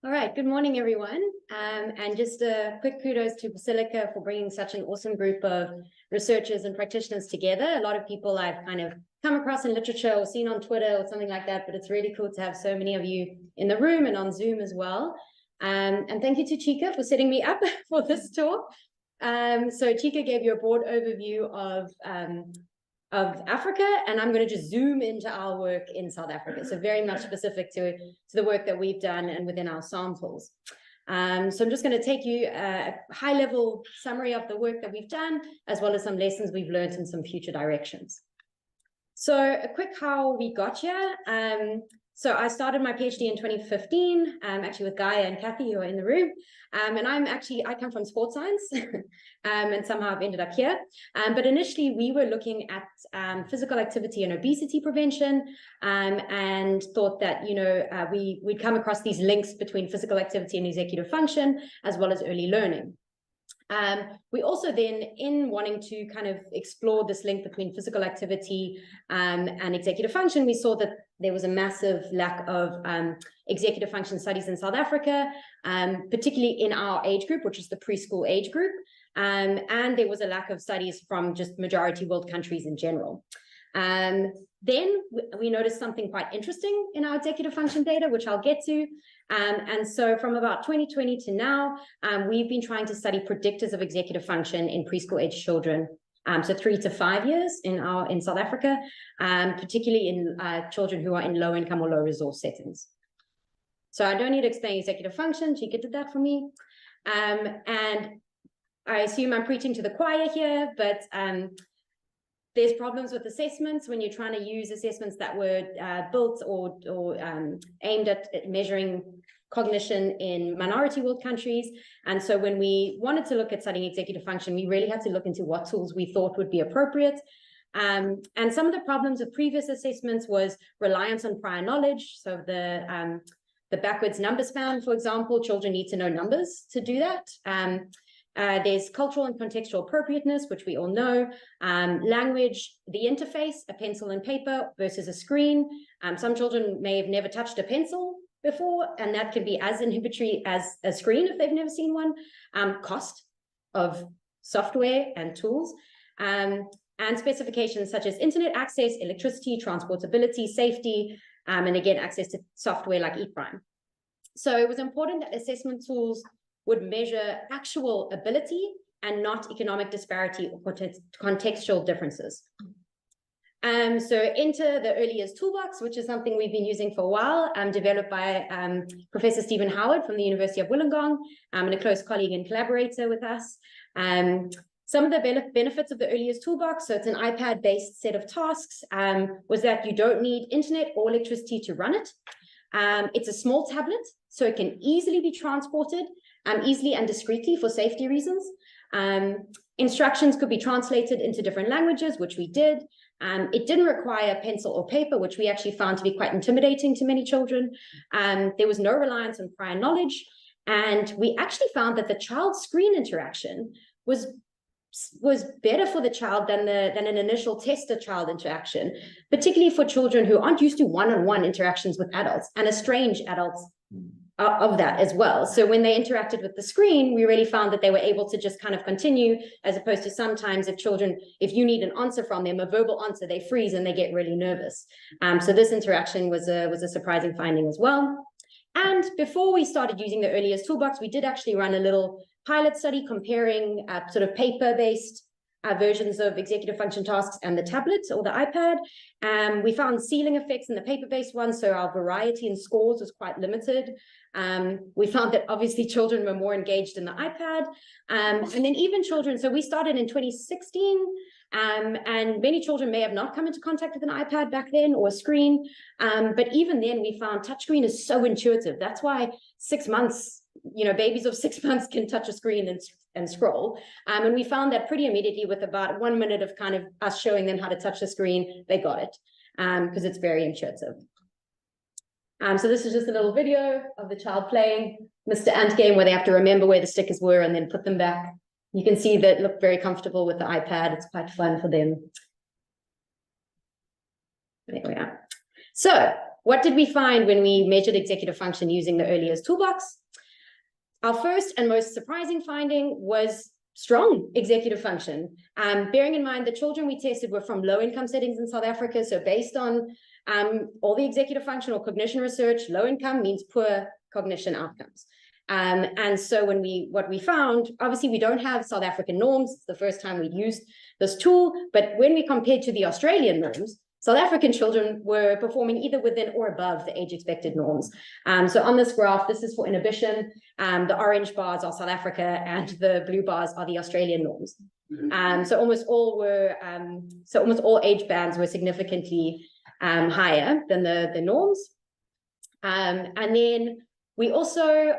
All right, good morning, everyone. And just a quick kudos to Basilica for bringing such an awesome group of researchers and practitioners together. A lot of people I've kind of come across in literature or seen on Twitter or something like that, but it's really cool to have so many of you in the room and on Zoom as well. And thank you to Chika for setting me up for this talk. So Chika gave you a broad overview of Africa, and I'm going to just zoom into our work in South Africa. So very much specific to the work that we've done and within our samples. So I'm just going to take you a high-level summary of the work that we've done, as well as some lessons we've learned and some future directions. So a quick how we got here. So I started my PhD in 2015, actually with Gaia and Kathy, who are in the room. And I come from sports science, and somehow I've ended up here. But initially we were looking at physical activity and obesity prevention, and thought that, we'd come across these links between physical activity and executive function, as well as early learning. We also then, in wanting to kind of explore this link between physical activity and executive function, we saw that there was a massive lack of executive function studies in South Africa, particularly in our age group, which is the preschool age group. And there was a lack of studies from just majority world countries in general. Then we noticed something quite interesting in our executive function data, which I'll get to. And so from about 2020 to now, we've been trying to study predictors of executive function in preschool age children. So 3 to 5 years in South Africa, particularly in children who are in low income or low resource settings. So I don't need to explain executive function. Chika did that for me. And I assume I'm preaching to the choir here, but there's problems with assessments when you're trying to use assessments that were built or aimed at measuring cognition in minority world countries. And so when we wanted to look at studying executive function, we really had to look into what tools we thought would be appropriate. And some of the problems with previous assessments was reliance on prior knowledge. So the backwards numbers found, for example, children need to know numbers to do that. There's cultural and contextual appropriateness, which we all know. Language, the interface, a pencil and paper versus a screen. Some children may have never touched a pencil before, and that can be as inhibitory as a screen if they've never seen one. Cost of software and tools. And specifications such as internet access, electricity, transportability, safety, and again, access to software like ePrime. So it was important that assessment tools would measure actual ability and not economic disparity or contextual differences. So enter the early years toolbox, which is something we've been using for a while, developed by Professor Stephen Howard from the University of Wollongong, and a close colleague and collaborator with us. Some of the benefits of the early years toolbox, so it's an iPad-based set of tasks, was that you don't need internet or electricity to run it. It's a small tablet, so it can easily be transported, easily and discreetly for safety reasons. Instructions could be translated into different languages, which we did. It didn't require pencil or paper, which we actually found to be quite intimidating to many children. There was no reliance on prior knowledge. And we actually found that the child-screen interaction was better for the child than an initial tester-child interaction, particularly for children who aren't used to one-on-one interactions with adults and estranged adults of that as well. So when they interacted with the screen, we really found that they were able to just kind of continue, as opposed to sometimes if you need an answer from them, a verbal answer, they freeze and they get really nervous. So this interaction was a surprising finding as well. And before we started using the early years toolbox, we did actually run a little pilot study comparing sort of paper-based versions of executive function tasks and the tablet or the iPad. We found ceiling effects in the paper-based one, so our variety in scores was quite limited. We found that obviously children were more engaged in the iPad. And then even children, so we started in 2016, and many children may have not come into contact with an iPad back then or a screen. But even then we found touchscreen is so intuitive. That's why 6 months, babies of 6 months can touch a screen and scroll. And we found that pretty immediately with about 1 minute of kind of us showing them how to touch the screen, they got it, because it's very intuitive. So this is just a little video of the child playing Mr. Ant game, where they have to remember where the stickers were and then put them back. You can see that look very comfortable with the iPad. It's quite fun for them. There we are. So what did we find when we measured executive function using the early years toolbox? Our first and most surprising finding was strong executive function. Bearing in mind the children we tested were from low income settings in South Africa. So based on all the executive function or cognition research, low income means poor cognition outcomes. And so what we found, obviously we don't have South African norms. It's the first time we used this tool, but when we compared to the Australian norms, South African children were performing either within or above the age expected norms. So on this graph, this is for inhibition. The orange bars are South Africa and the blue bars are the Australian norms. So almost all age bands were significantly higher than the norms. And then we also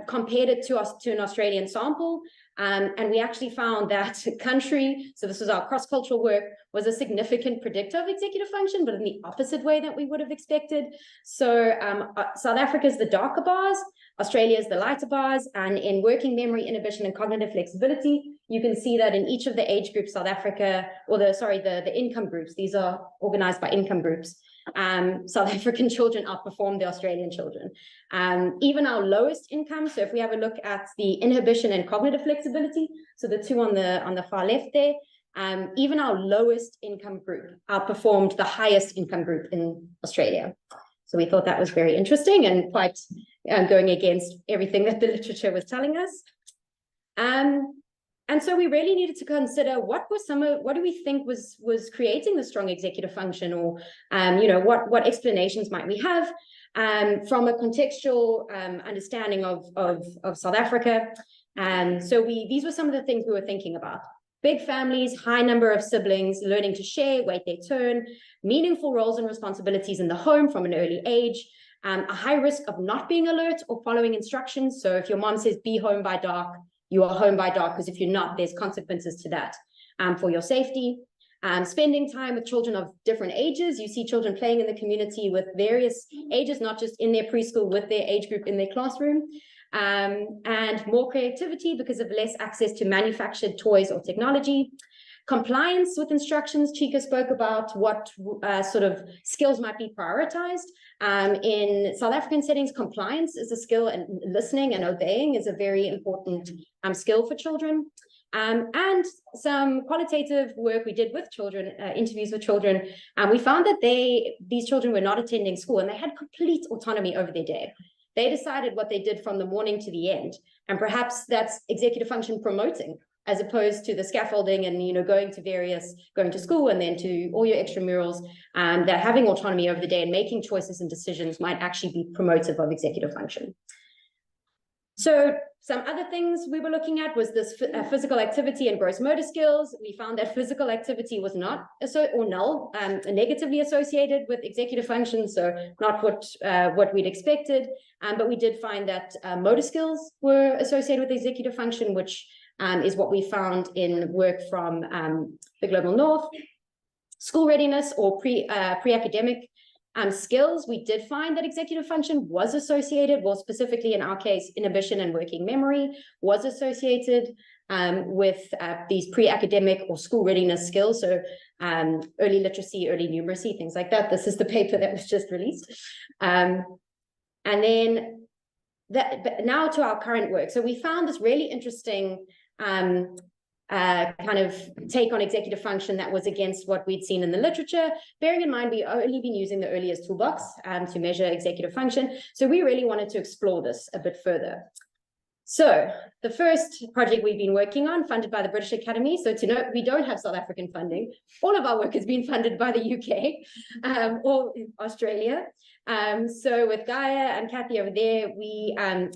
compared it to an Australian sample, and we actually found that country, so this was our cross-cultural work, was a significant predictor of executive function, but in the opposite way that we would have expected. So South Africa is the darker bars, Australia is the lighter bars, and in working memory, inhibition, and cognitive flexibility, you can see that in each of the age groups, South Africa, or the income groups, these are organized by income groups, South African children outperformed the Australian children. Even our lowest income, so if we have a look at the inhibition and cognitive flexibility, so the two on the far left there, even our lowest income group outperformed the highest income group in Australia. So we thought that was very interesting and quite going against everything that the literature was telling us. And so we really needed to consider what do we think was creating the strong executive function, or what explanations might we have from a contextual understanding of South Africa. And so these were some of the things we were thinking about. Big families, high number of siblings, learning to share, wait their turn, meaningful roles and responsibilities in the home from an early age, a high risk of not being alert or following instructions. So if your mom says be home by dark, you are home by dark, because if you're not, there's consequences to that for your safety. Spending time with children of different ages. You see children playing in the community with various ages, not just in their preschool, with their age group in their classroom. And more creativity because of less access to manufactured toys or technology. Compliance with instructions. Chika spoke about what sort of skills might be prioritized. In South African settings, compliance is a skill, and listening and obeying is a very important skill for children. And some qualitative work we did with children, interviews with children, we found that these children were not attending school and they had complete autonomy over their day. They decided what they did from the morning to the end, and perhaps that's executive function promoting, as opposed to the scaffolding and going to school and then to all your extramurals. That having autonomy over the day and making choices and decisions might actually be promotive of executive function. So some other things we were looking at was this physical activity and gross motor skills. We found that physical activity was not negatively associated with executive function, so not what we'd expected. But we did find that motor skills were associated with executive function, which is what we found in work from the Global North. School readiness or pre-academic skills, we did find that executive function was associated, well, specifically in our case, inhibition and working memory was associated with these pre-academic or school readiness skills. So early literacy, early numeracy, things like that. This is the paper that was just released. And then now to our current work. So we found this really interesting kind of take on executive function that was against what we'd seen in the literature, bearing in mind we've only been using the earliest toolbox to measure executive function. So we really wanted to explore this a bit further. So the first project we've been working on, funded by the British Academy. So to note, we don't have South African funding. All of our work has been funded by the UK or Australia. So with Gaia and Kathy over there,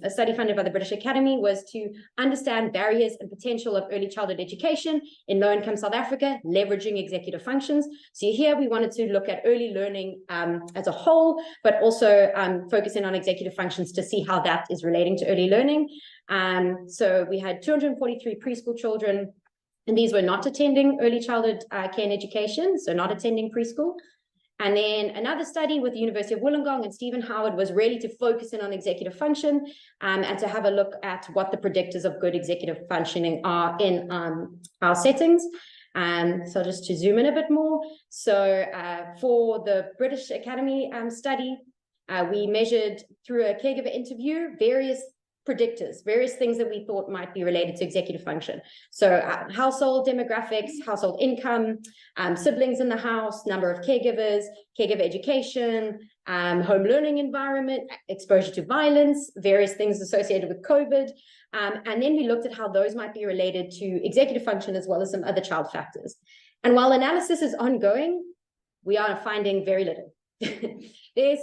a study funded by the British Academy was to understand barriers and potential of early childhood education in low-income South Africa, leveraging executive functions. So here we wanted to look at early learning as a whole, but also focusing on executive functions to see how that is relating to early learning. So we had 243 preschool children, and these were not attending early childhood care and education, so not attending preschool. And then another study with the University of Wollongong and Stephen Howard was really to focus in on executive function and to have a look at what the predictors of good executive functioning are in our settings. So just to zoom in a bit more. So for the British Academy study, We measured through a caregiver interview various predictors, various things that we thought might be related to executive function. So household demographics, household income, siblings in the house, number of caregivers, caregiver education, home learning environment, exposure to violence, various things associated with COVID. And then we looked at how those might be related to executive function as well as some other child factors. And while analysis is ongoing, we are finding very little. There's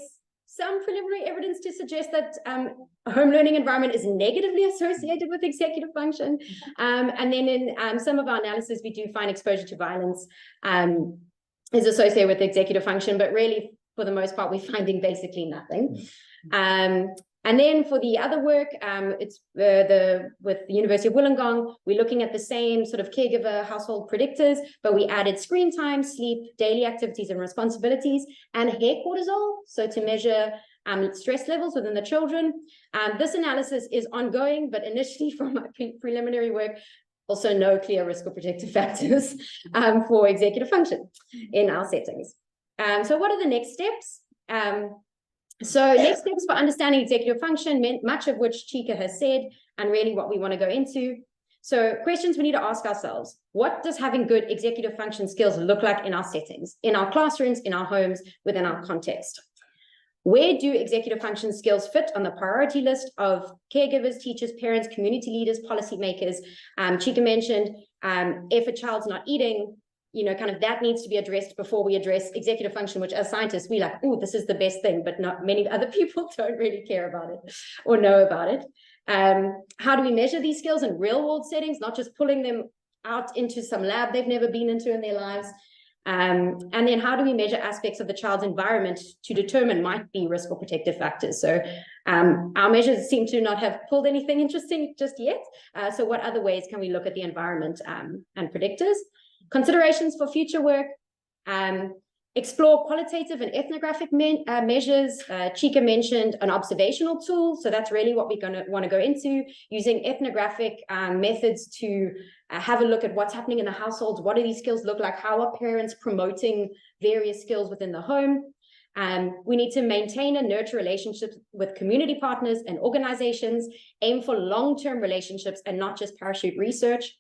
some preliminary evidence to suggest that a home learning environment is negatively associated with executive function. And then in some of our analysis, we do find exposure to violence is associated with executive function, but really, for the most part, we're finding basically nothing. And then for the other work, it's with the University of Wollongong, we're looking at the same sort of caregiver household predictors, but we added screen time, sleep, daily activities and responsibilities, and hair cortisol, so to measure stress levels within the children. This analysis is ongoing, but initially from my preliminary work, also no clear risk or protective factors for executive function in our settings. So what are the next steps? So next steps for understanding executive function, much of which Chika has said, and really what we want to go into. So questions we need to ask ourselves: what does having good executive function skills look like in our settings, in our classrooms, in our homes, within our context? Where do executive function skills fit on the priority list of caregivers, teachers, parents, community leaders, policymakers? Chika mentioned if a child's not eating, kind of that needs to be addressed before we address executive function, which as scientists, we like, oh, this is the best thing, but not many other people don't really care about it or know about it. How do we measure these skills in real world settings, not just pulling them out into some lab they've never been into in their lives? And then how do we measure aspects of the child's environment to determine might be risk or protective factors? So our measures seem to not have pulled anything interesting just yet. So what other ways can we look at the environment and predictors? Considerations for future work, explore qualitative and ethnographic measures. Chika mentioned an observational tool, so that's really what we're going to want to go into, using ethnographic methods to have a look at what's happening in the households. What do these skills look like? How are parents promoting various skills within the home? We need to maintain and nurture relationships with community partners and organizations, aim for long-term relationships and not just parachute research.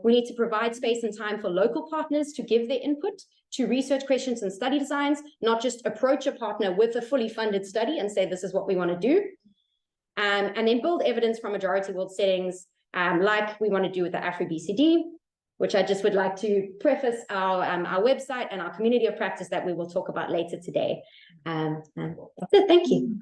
We need to provide space and time for local partners to give their input to research questions and study designs, not just approach a partner with a fully funded study and say, this is what we want to do. And then build evidence from majority world settings, like we want to do with the AfriBCD, which I just would like to preface our website and our community of practice that we will talk about later today. And that's it. Thank you.